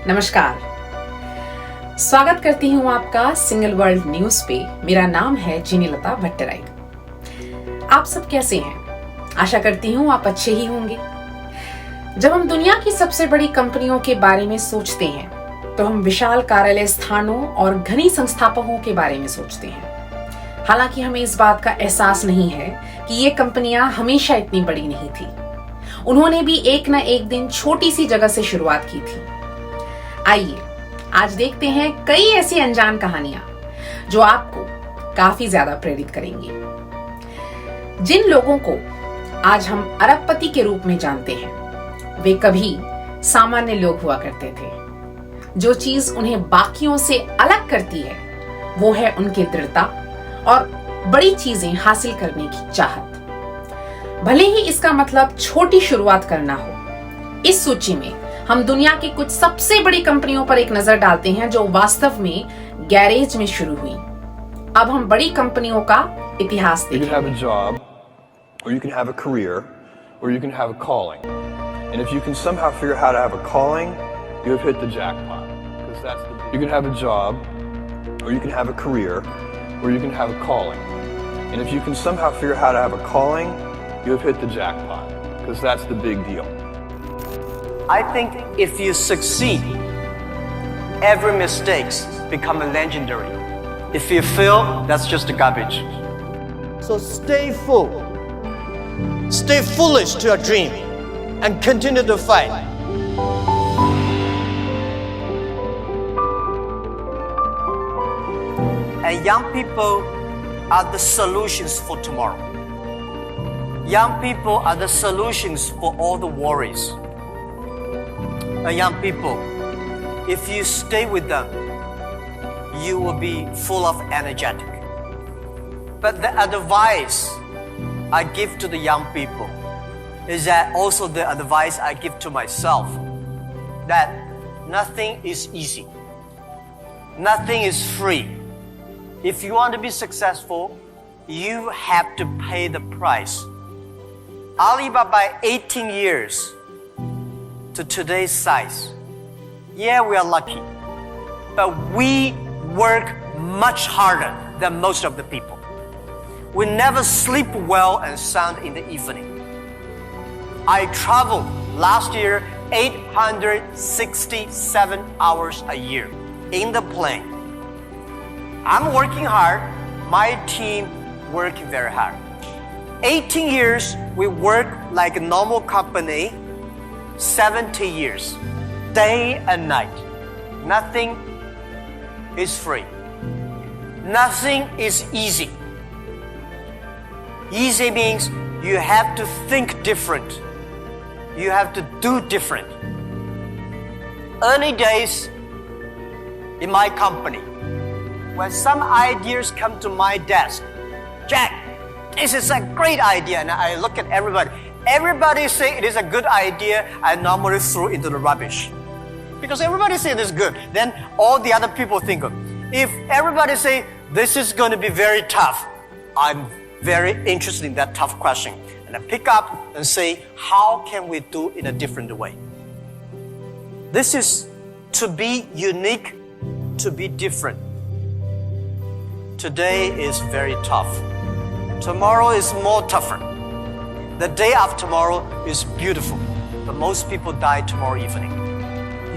नमस्कार, स्वागत करती हूँ आपका सिंगल वर्ल्ड न्यूज पे। मेरा नाम है जिनीलता भट्टराई। आप सब कैसे हैं? आशा करती हूँ आप अच्छे ही होंगे। जब हम दुनिया की सबसे बड़ी कंपनियों के बारे में सोचते हैं तो हम विशाल कार्यालय स्थानों और घनी संस्थापकों के बारे में सोचते हैं। हालांकि हमें इस बात का एहसास नहीं है कि ये कंपनियां हमेशा इतनी बड़ी नहीं थी। उन्होंने भी एक न एक दिन छोटी सी जगह से शुरुआत की थी। आइए आज देखते हैं कई ऐसी अनजान कहानियां जो आपको काफी ज्यादा प्रेरित करेंगी। जिन लोगों को आज हम अरबपति के रूप में जानते हैं, वे कभी सामान्य लोग हुआ करते थे। जो चीज उन्हें बाकियों से अलग करती है वो है उनकी दृढ़ता और बड़ी चीजें हासिल करने की चाहत। भले ही इसका मतलब छोटी शुरुआत करना हो। इस सूची में हम दुनिया की कुछ सबसे बड़ी कंपनियों पर एक नजर डालते हैं जो वास्तव में गैरेज में शुरू हुई। अब हम बड़ी कंपनियों का इतिहास देखेंगे। You can have a job, or you can have a career, or you can have a calling. And if you can somehow figure out how to have a calling, you have hit the jackpot. Because that's the... You can have a job, or you can have a career, or you can have a calling. And if you can somehow figure out how to have a calling, you have hit the jackpot. Because that's the big deal. I think if you succeed, every mistakes become legendary. If you fail, that's just garbage. So stay full. Stay foolish to your dream and continue to fight. And young people are the solutions for tomorrow. Young people are the solutions for all the worries. And young people, if you stay with them, you will be full of energetic. But the advice I give to the young people is that also the advice I give to myself, that nothing is easy. Nothing is free. If you want to be successful, you have to pay the price. Alibaba, 18 years to today's size. Yeah, we are lucky, but we work much harder than most of the people. We never sleep well and sound in the evening. I traveled last year 867 hours a year in the plane. I'm working hard, my team working very hard. 18 years, we work like a normal company. 70 years, day and night. Nothing is free. Nothing is easy. Easy means you have to think different. You have to do different. Early days in my company, when some ideas come to my desk, Jack, this is a great idea, and I look at everybody. Everybody say it is a good idea, I normally throw into the rubbish. Because everybody say it is good, then all the other people think of. If everybody say this is going to be very tough, I'm very interested in that tough question. And I pick up and say, how can we do it in a different way? This is to be unique, to be different. Today is very tough. Tomorrow is more tougher. The day after tomorrow is beautiful, but most people die tomorrow evening.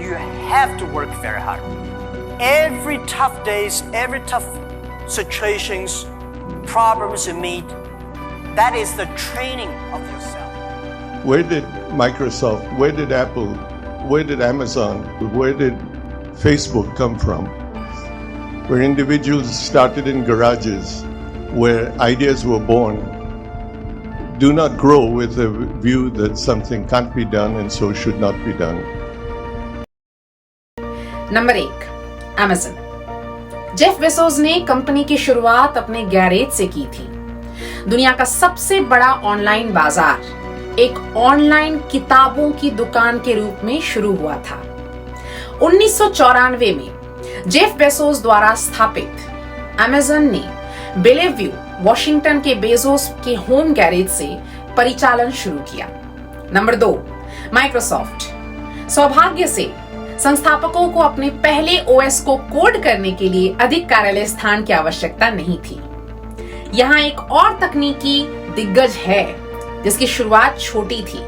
You have to work very hard. Every tough days, every tough situations, problems you meet, that is the training of yourself. Where did Microsoft, where did Apple, where did Amazon, where did Facebook come from? Where individuals started in garages, where ideas were born. Do not grow with a view that something can't be done and so should not be done. Number 1, Amazon। Jeff Bezos ने company की शुरुआत अपने garage से की थी। दुनिया का सबसे बड़ा ऑनलाइन बाजार एक ऑनलाइन किताबों की दुकान के रूप में शुरू हुआ था। 1994 में जेफ बेजोस द्वारा स्थापित Amazon ने बेलेव्यू, वॉशिंगटन के बेजोस के होम गैरेज से परिचालन शुरू किया। Number 2, Microsoft. सौभाग्य से संस्थापकों को अपने पहले ओएस को कोड करने के लिए अधिक कार्यालय स्थान की आवश्यकता नहीं थी। यहाँ एक और तकनीकी दिग्गज है जिसकी शुरुआत छोटी थी।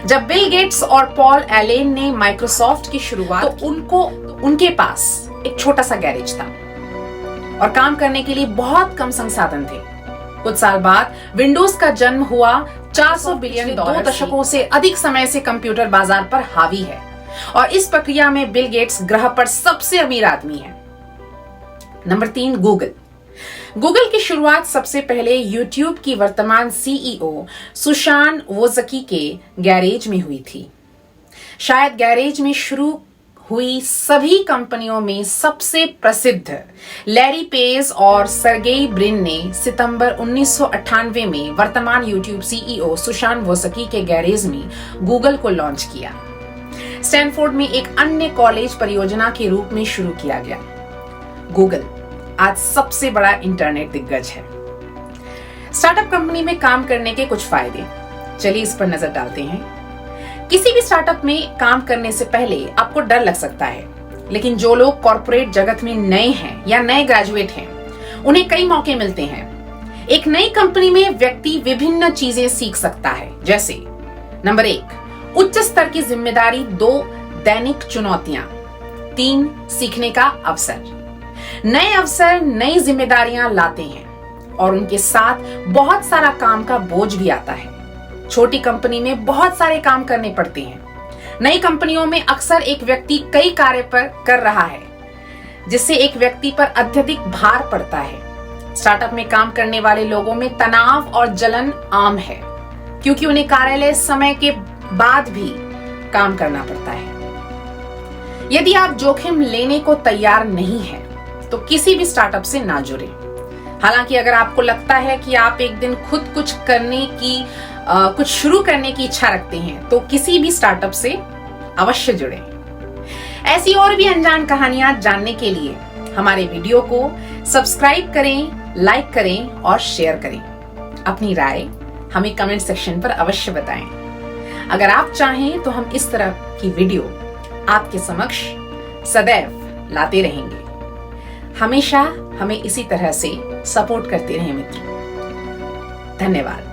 जब बिल गेट्स और पॉल एलेन ने माइक्रोसॉफ्ट की शुरुआत तो उनके पास एक छोटा सा गैरेज था और काम करने के लिए बहुत कम संसाधन थे। कुछ साल बाद विंडोज का जन्म हुआ। 400 बिलियन $2 दशकों से अधिक समय से कंप्यूटर बाजार पर हावी है और इस प्रक्रिया में बिल गेट्स ग्रह पर सबसे अमीर आदमी है। नंबर 3, गूगल की शुरुआत सबसे पहले यूट्यूब की वर्तमान सीईओ सुशान वोजकी के गैरेज में हुई थी। शायद गैरेज में शुरू हुई सभी कंपनियों में सबसे प्रसिद्ध लैरी पेज और सर्गेई ब्रिन ने सितंबर 1998 में वर्तमान यूट्यूब सीईओ सुशान वोजकी के गैरेज में गूगल को लॉन्च किया। स्टैनफोर्ड में एक अन्य कॉलेज परियोजना के रूप में शुरू किया गया। गूगल आज सबसे बड़ा इंटरनेट दिग्गज है। स्टार्टअप कंपनी में काम करने के कुछ फायदे, चलिए इस पर नजर डालते हैं। किसी भी स्टार्टअप में काम करने से पहले आपको डर लग सकता है, लेकिन जो लोग कॉर्पोरेट जगत में नए हैं या नए ग्रेजुएट हैं, उन्हें कई मौके मिलते हैं। एक नई कंपनी में व्यक्ति विभिन्न चीजें सीख सकता है, जैसे नंबर 1, उच्च स्तर की जिम्मेदारी, 2, दैनिक चुनौतियां, 3, सीखने का अवसर। नए अवसर नई जिम्मेदारियां लाते हैं और उनके साथ बहुत सारा काम का बोझ भी आता है। छोटी कंपनी में बहुत सारे काम करने पड़ते हैं। नई कंपनियों में अक्सर एक व्यक्ति कई कार्य पर कर रहा है, जिससे एक व्यक्ति पर अत्यधिक भार पड़ता है। स्टार्टअप में काम करने वाले लोगों में तनाव और जलन आम है, क्योंकि उन्हें कार्यालय समय के बाद भी काम करना पड़ता है। यदि आप जोखिम लेने को तैयार नहीं हैं, तो किसी भी स्टार्टअप से ना जुड़े। हालांकि अगर आपको लगता है कि आप एक दिन खुद कुछ शुरू करने की इच्छा रखते हैं, तो किसी भी स्टार्टअप से अवश्य जुड़ें। ऐसी और भी अनजान कहानियां जानने के लिए हमारे वीडियो को सब्सक्राइब करें, लाइक करें और शेयर करें। अपनी राय हमें कमेंट सेक्शन पर अवश्य बताएं। अगर आप चाहें तो हम इस तरह की वीडियो आपके समक्ष सदैव लाते रहेंगे। हमेशा हमें इसी तरह से सपोर्ट करते रहें मित्रों। धन्यवाद।